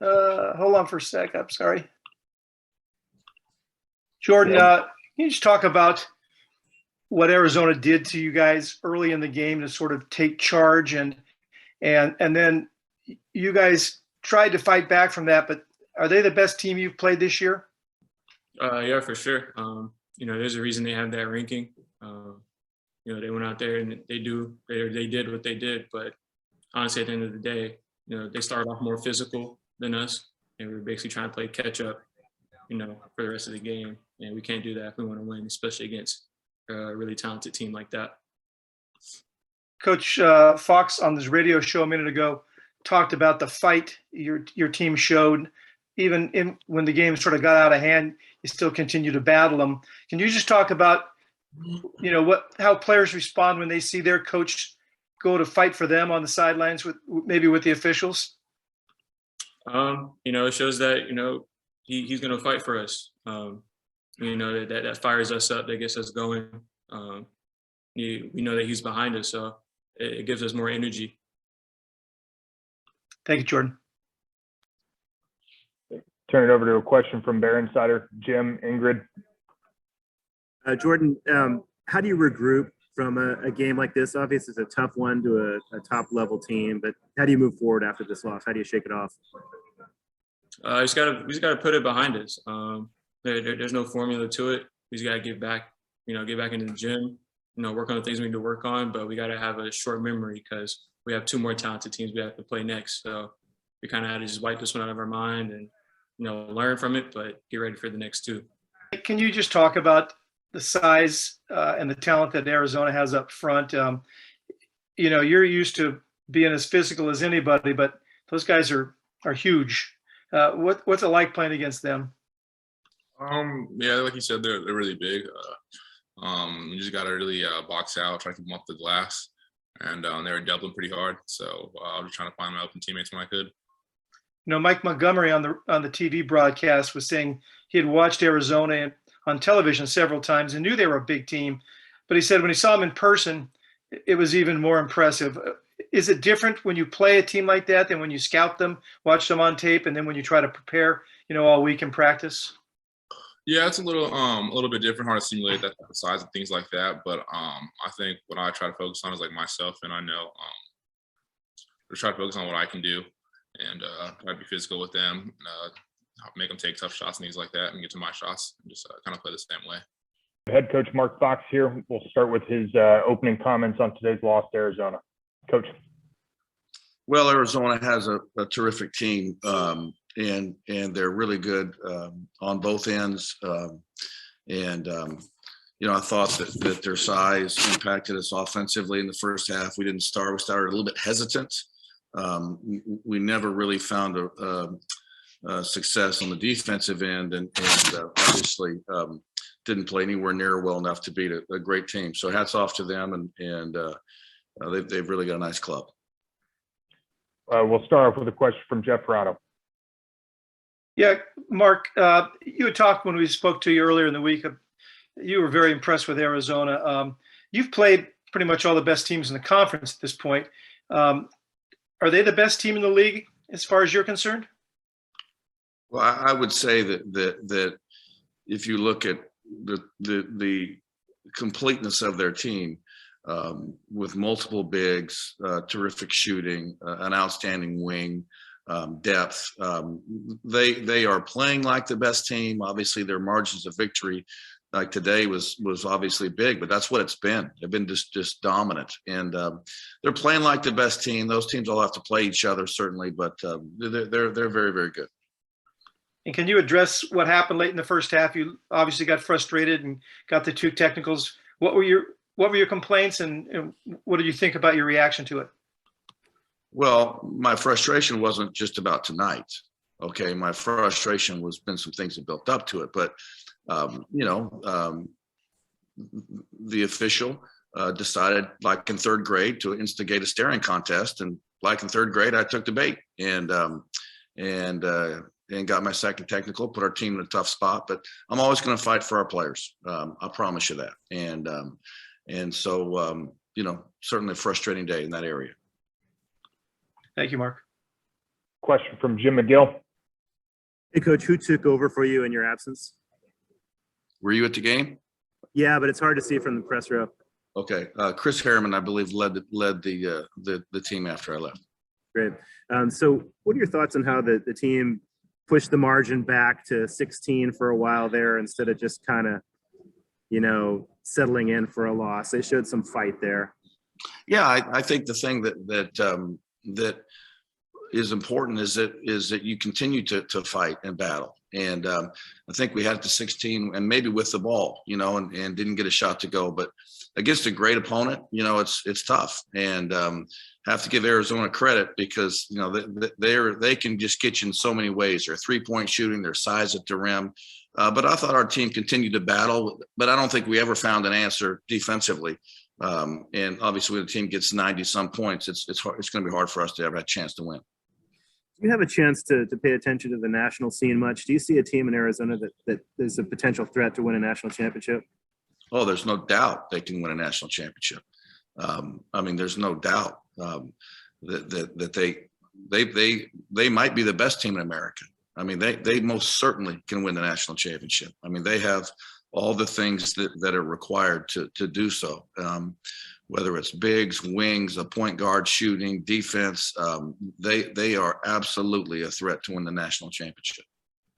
Hold on for a sec. I'm sorry. Jordan, can you just talk about what Arizona did to you guys early in the game to sort of take charge, and then you guys tried to fight back from that, but are they the best team you've played this year? Yeah, for sure. There's a reason they have that ranking. They went out there and they did what they did, but honestly, at the end of the day, they started off more physical than us, and we were basically trying to play catch up, for the rest of the game. And we can't do that if we want to win, especially against a really talented team like that. Coach Fox on this radio show a minute ago talked about the fight your team showed. Even when the game sort of got out of hand, you still continue to battle them. Can you just talk about, how players respond when they see their coach go to fight for them on the sidelines with the officials? It shows that, he's going to fight for us. That fires us up, that gets us going. We know that he's behind us, so it gives us more energy. Thank you, Jordan. Turn it over to a question from Bear Insider, Jim, Ingrid. Jordan, how do you regroup from a game like this? Obviously, it's a tough one to a top-level team, but how do you move forward after this loss? How do you shake it off? We just gotta put it behind us. There's no formula to it. We just gotta get back into the gym, work on the things we need to work on, but we gotta have a short memory because we have two more talented teams we have to play next. So we kind of had to just wipe this one out of our mind and, learn from it, but get ready for the next two. Can you just talk about the size and the talent that Arizona has up front? You're used to being as physical as anybody, but those guys are huge. What's it like playing against them? Yeah, like you said, they're really big. You just got to really box out, try to keep them off the glass. And they were doubling pretty hard. So I was trying to find my open teammates when I could. Mike Montgomery on the TV broadcast was saying he had watched Arizona on television several times and knew they were a big team. But he said when he saw them in person, it was even more impressive. Is it different when you play a team like that than when you scout them, watch them on tape, and then when you try to prepare, all week in practice? Yeah, it's a little bit different, hard to simulate that type of size and things like that. But I think what I try to focus on is like myself, and I know I try to focus on what I can do, and try to be physical with them, make them take tough shots and things like that, and get to my shots, and just kind of play the same way. Head coach Mark Fox here. We'll start with his opening comments on today's loss to Arizona. Coach. Well, Arizona has a terrific team, and they're really good on both ends. I thought that their size impacted us offensively in the first half. We didn't start. We started a little bit hesitant. We never really found a success on the defensive end, and obviously didn't play anywhere near well enough to beat a great team. So hats off to them, and they've really got a nice club. We'll start off with a question from Jeff Rado. Yeah, Mark, you had talked when we spoke to you earlier in the week. You were very impressed with Arizona. You've played pretty much all the best teams in the conference at this point. Are they the best team in the league as far as you're concerned? Well, I would say that if you look at the completeness of their team, with multiple bigs, terrific shooting, an outstanding wing, depth, they are playing like the best team. Obviously, their margins of victory, like today, was obviously big, but that's what it's been. They've been just dominant, and they're playing like the best team. Those teams all have to play each other certainly, but they're very, very good. And can you address what happened late in the first half? You obviously got frustrated and got the two technicals. What were your complaints, and what did you think about your reaction to it? Well, my frustration wasn't just about tonight. Okay, my frustration was been some things that built up to it, but the official decided, like in third grade, to instigate a staring contest, and like in third grade, I took the bait and got my second technical, put our team in a tough spot. But I'm always going to fight for our players. I promise you that. And so certainly a frustrating day in that area. Thank you, Mark. Question from Jim McGill. Hey, Coach, who took over for you in your absence? Were you at the game? Yeah, but it's hard to see from the press row. Okay. Chris Harriman, I believe, led the team after I left. Great. So what are your thoughts on how the team pushed the margin back to 16 for a while there instead of just kind of, settling in for a loss? They showed some fight there. Yeah, I think the thing that is important is that you continue to fight and battle. And I think we had it to 16 and maybe with the ball, and didn't get a shot to go. But against a great opponent, it's tough. And have to give Arizona credit because, they can just get you in so many ways. Their 3-point shooting, their size at the rim. But I thought our team continued to battle, but I don't think we ever found an answer defensively. And obviously when the team gets 90 some points, it's going to be hard for us to ever have a chance to win. Do you have a chance to pay attention to the national scene much? Do you see a team in Arizona that is a potential threat to win a national championship? Oh, there's no doubt they can win a national championship. There's no doubt that they might be the best team in America. They most certainly can win the national championship. They have all the things that are required to do so. Whether it's bigs, wings, a point guard, shooting, defense, they are absolutely a threat to win the national championship.